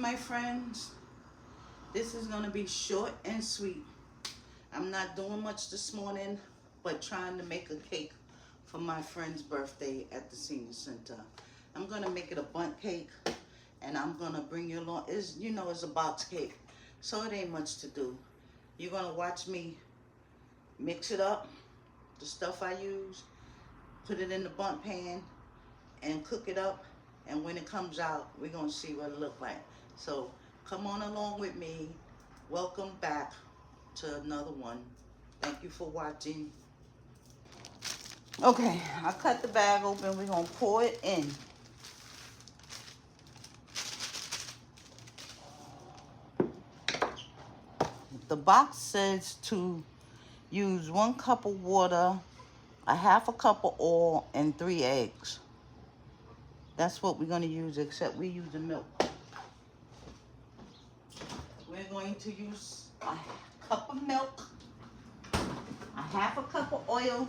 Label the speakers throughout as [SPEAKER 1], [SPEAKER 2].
[SPEAKER 1] my friends. This is going to be short and sweet. I'm not doing much this morning, but trying to make a cake for my friend's birthday at the senior center. I'm going to make it a bundt cake, and I'm going to bring you along. It's a box cake, so it ain't much to do. You're going to watch me mix it up, the stuff I use, put it in the bundt pan, and cook it up. And when it comes out, we're going to see what it looks like. So come on along with me. Welcome back to another one. Thank you for watching. Okay, I cut the bag open. We're going to pour it in. The box says to use 1 cup of water, a half a cup of oil, and 3 eggs. That's what we're going to use, except we're using milk. We're going to use a cup of milk, a half a cup of oil,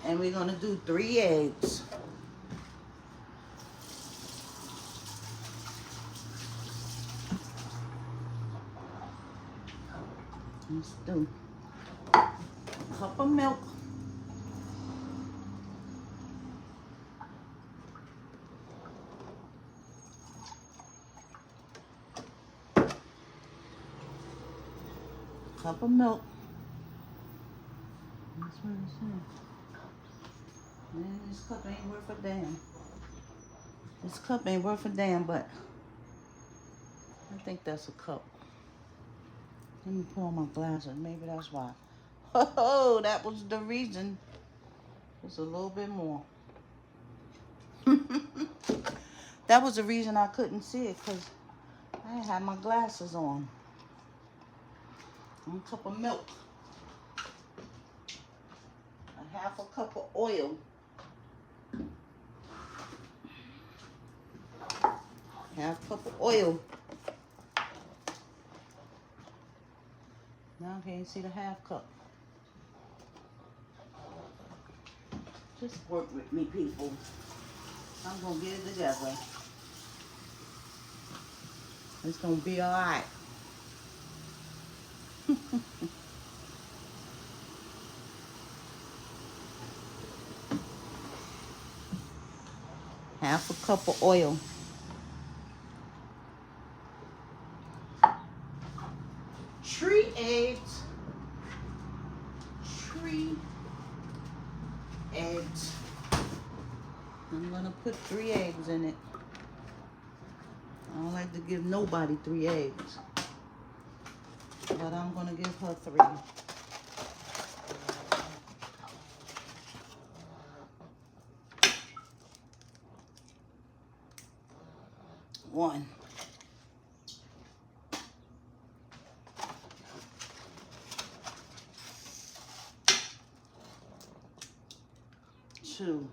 [SPEAKER 1] and we're going to do 3 eggs. Let's do a cup of milk, cup of milk. That's what it says. Man, this cup ain't worth a damn. This cup ain't worth a damn, but I think that's a cup. Let me pour my glasses. Maybe that's why. Oh, that was the reason. Just a little bit more. That was the reason I couldn't see it, because I didn't have my glasses on. 1 cup of milk. A half a cup of oil. Half cup of oil. Now I can't see the half cup. Just work with me, people. I'm going to get it together. It's going to be all right. Half a cup of oil. Three eggs. 3 eggs. I'm going to put 3 eggs in it. I don't like to give nobody 3 eggs, but I'm going to give her 3. One. 2.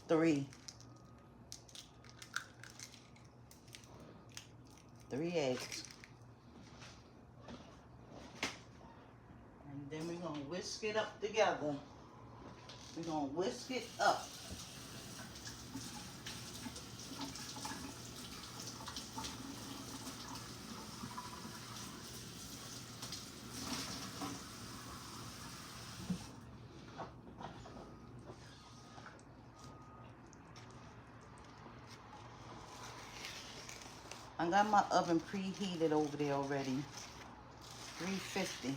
[SPEAKER 1] 3. 3 eggs. And then we're going to whisk it up together. We're going to whisk it up. I got my oven preheated over there already. 350.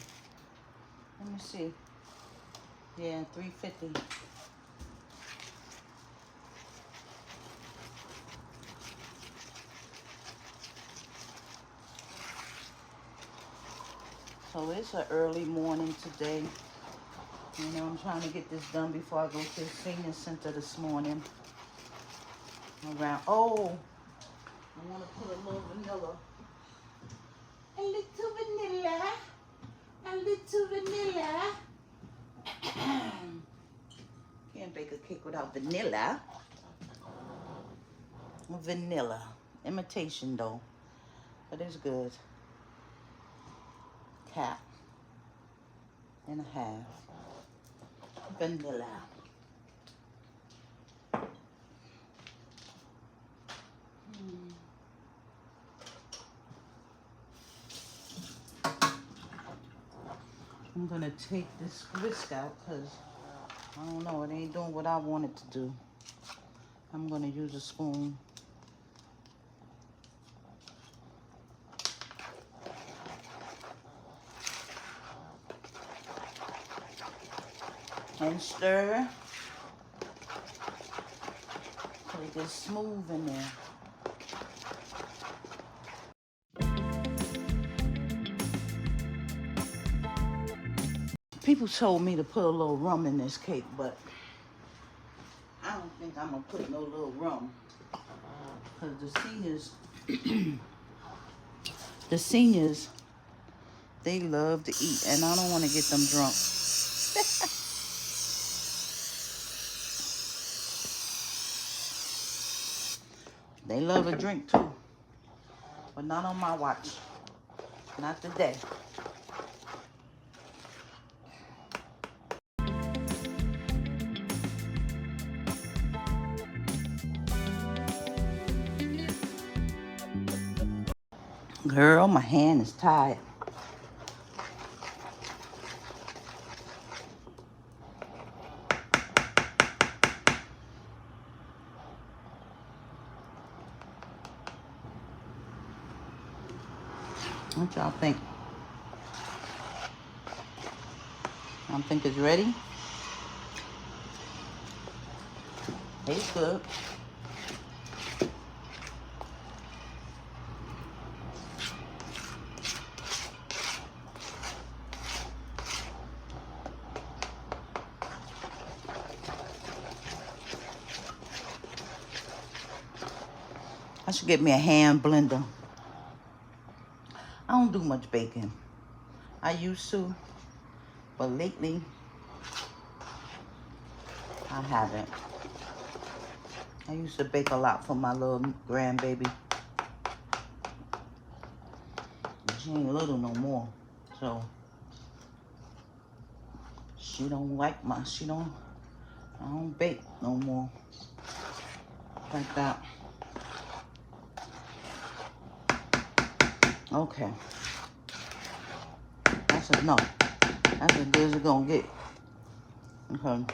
[SPEAKER 1] Let me see. Yeah, 350. So it's an early morning today. You know, I'm trying to get this done before I go to the senior center this morning. Oh, I want to put a little vanilla. A little vanilla. A little vanilla. Can't bake a cake without vanilla. Vanilla. Imitation though. But it's good. Cap and a half. vanilla. I'm gonna take this whisk out because I don't know, it ain't doing what I want it to do. I'm gonna use a spoon. And stir till it gets smooth in there. People told me to put a little rum in this cake, but I don't think I'm gonna put no little rum. Because the seniors, they love to eat, and I don't want to get them drunk. They love a drink too, but not on my watch. Not today. Girl, my hand is tired. What y'all think? Y'all think it's ready? Tastes good. I should get me a hand blender. I don't do much baking. I used to, but lately, I haven't. I used to bake a lot for my little grandbaby. She ain't little no more, so she don't like I don't bake no more like that. Okay, that's enough. That's as good as it's gonna get. Okay.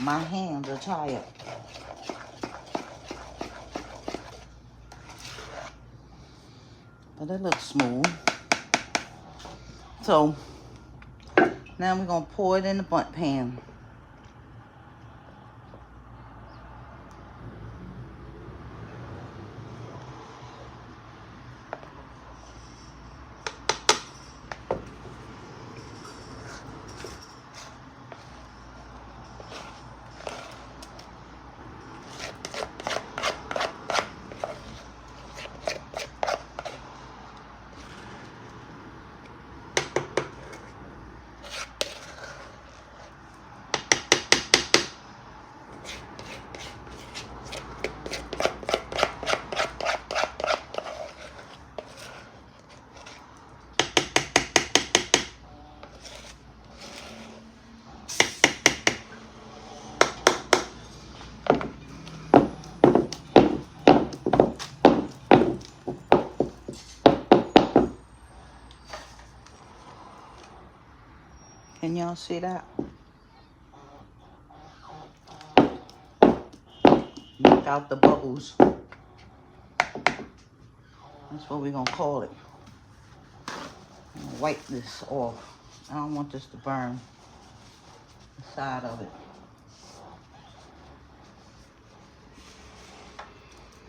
[SPEAKER 1] My hands are tired. But it looks smooth. So now we're gonna pour it in the bundt pan. Can y'all see that? Knock out the bubbles. That's what we're gonna call it. I'm gonna wipe this off. I don't want this to burn the side of it.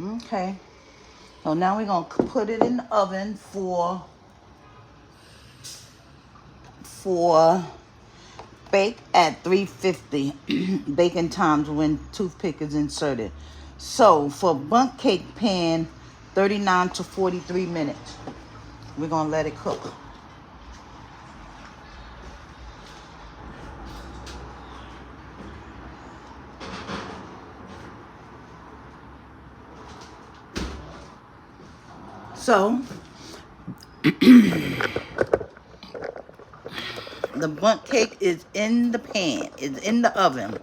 [SPEAKER 1] Okay. So now we're gonna put it in the oven for bake at 350 baking times when toothpick is inserted. So for bundt cake pan, 39 to 43 minutes. We're gonna let it cook. So The bundt cake is in the pan. It's in the oven.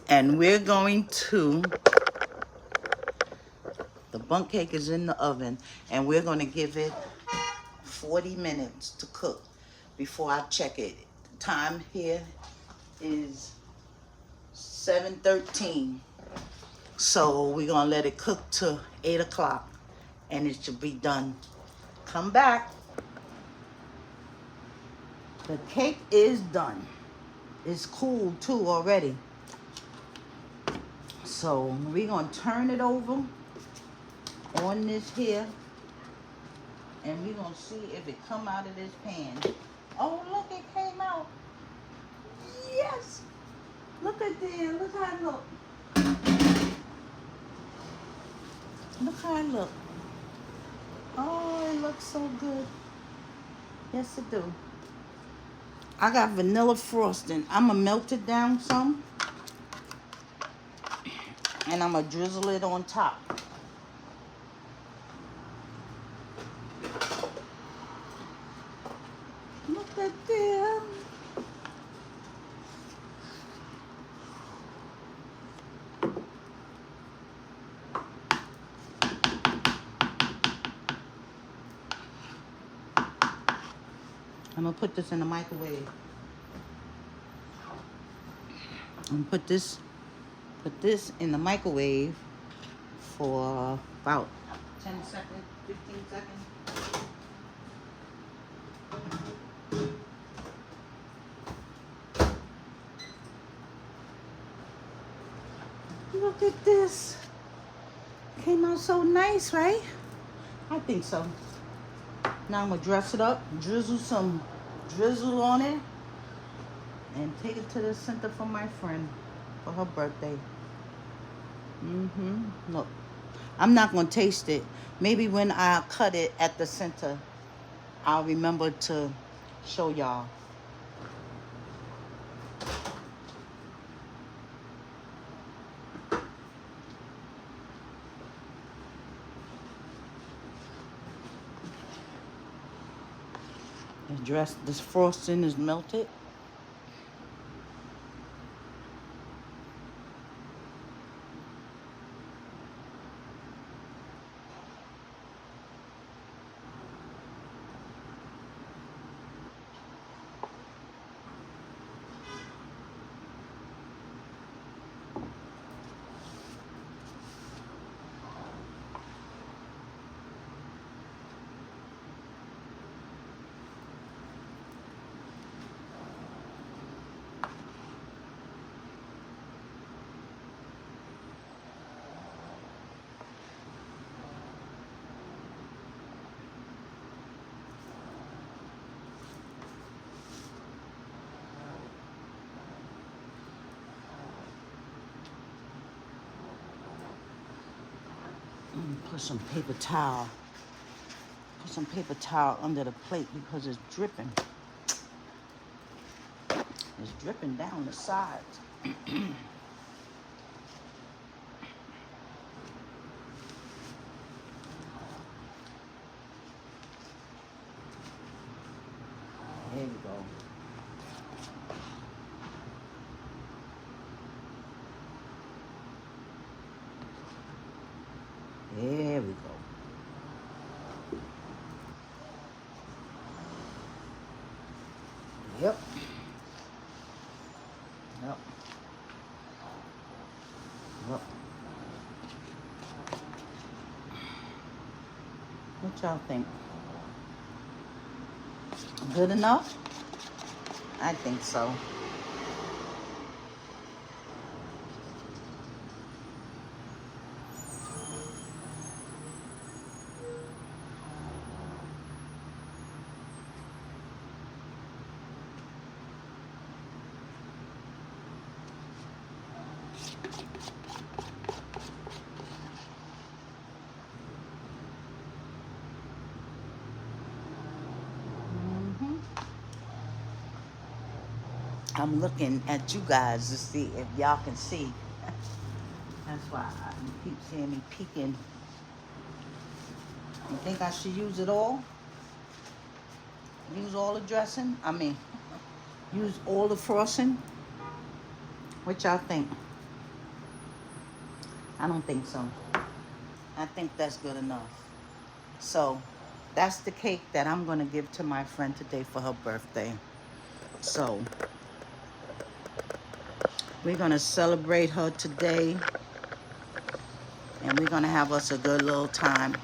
[SPEAKER 1] And we're going to... The bundt cake is in the oven. And we're going to give it 40 minutes to cook before I check it. The time here is 7:13. So we're going to let it cook to 8 o'clock. And it should be done. Come back. The cake is done. It's cool too already. So we're going to turn it over on this here. And we're going to see if it come out of this pan. Oh, look, it came out. Yes. Look at there. Look how it look. Look how it look. Oh, it looks so good. Yes, it do. I got vanilla frosting. I'm going to melt it down some. And I'm going to drizzle it on top. Look at there. I'm going to put this in the microwave. I'm going to put this in the microwave for about 10 seconds, 15 seconds. Look at this. Came out so nice, right? I think so. Now I'm going to dress it up, drizzle some drizzle on it, and take it to the center for my friend for her birthday. Look, I'm not going to taste it. Maybe when I cut it at the center, I'll remember to show y'all. This frosting is melted. Put some paper towel. Put some paper towel under the plate because it's dripping. It's dripping down the sides. There we go. There we go. Yep. Yep. Yep. What y'all think? Good enough? I think so. I'm looking at you guys to see if y'all can see. That's why you keep seeing me peeking. You think I should use it all? Use all the dressing. Use all the frosting. What y'all think? I don't think so. I think that's good enough. So that's the cake that I'm going to give to my friend today for her birthday. So we're going to celebrate her today. And we're going to have us a good little time.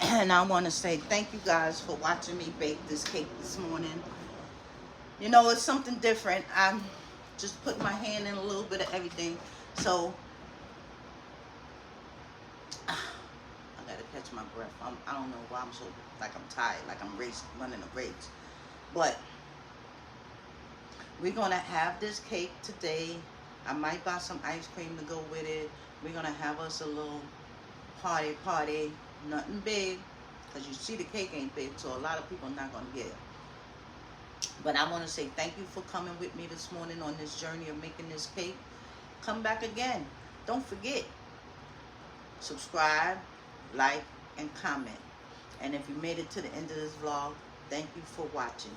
[SPEAKER 1] And I want to say thank you guys for watching me bake this cake this morning. You know, it's something different. I'm just putting my hand in a little bit of everything. So I gotta catch my breath. I don't know why I'm so, like I'm tired, like I'm running a race. But we're gonna have this cake today. I might buy some ice cream to go with it. We're gonna have us a little party. Nothing big, because you see the cake ain't big, so a lot of people are not gonna get it. But I want to say thank you for coming with me this morning on this journey of making this cake. Come back again. Don't forget, subscribe, like, and comment. And if you made it to the end of this vlog, thank you for watching.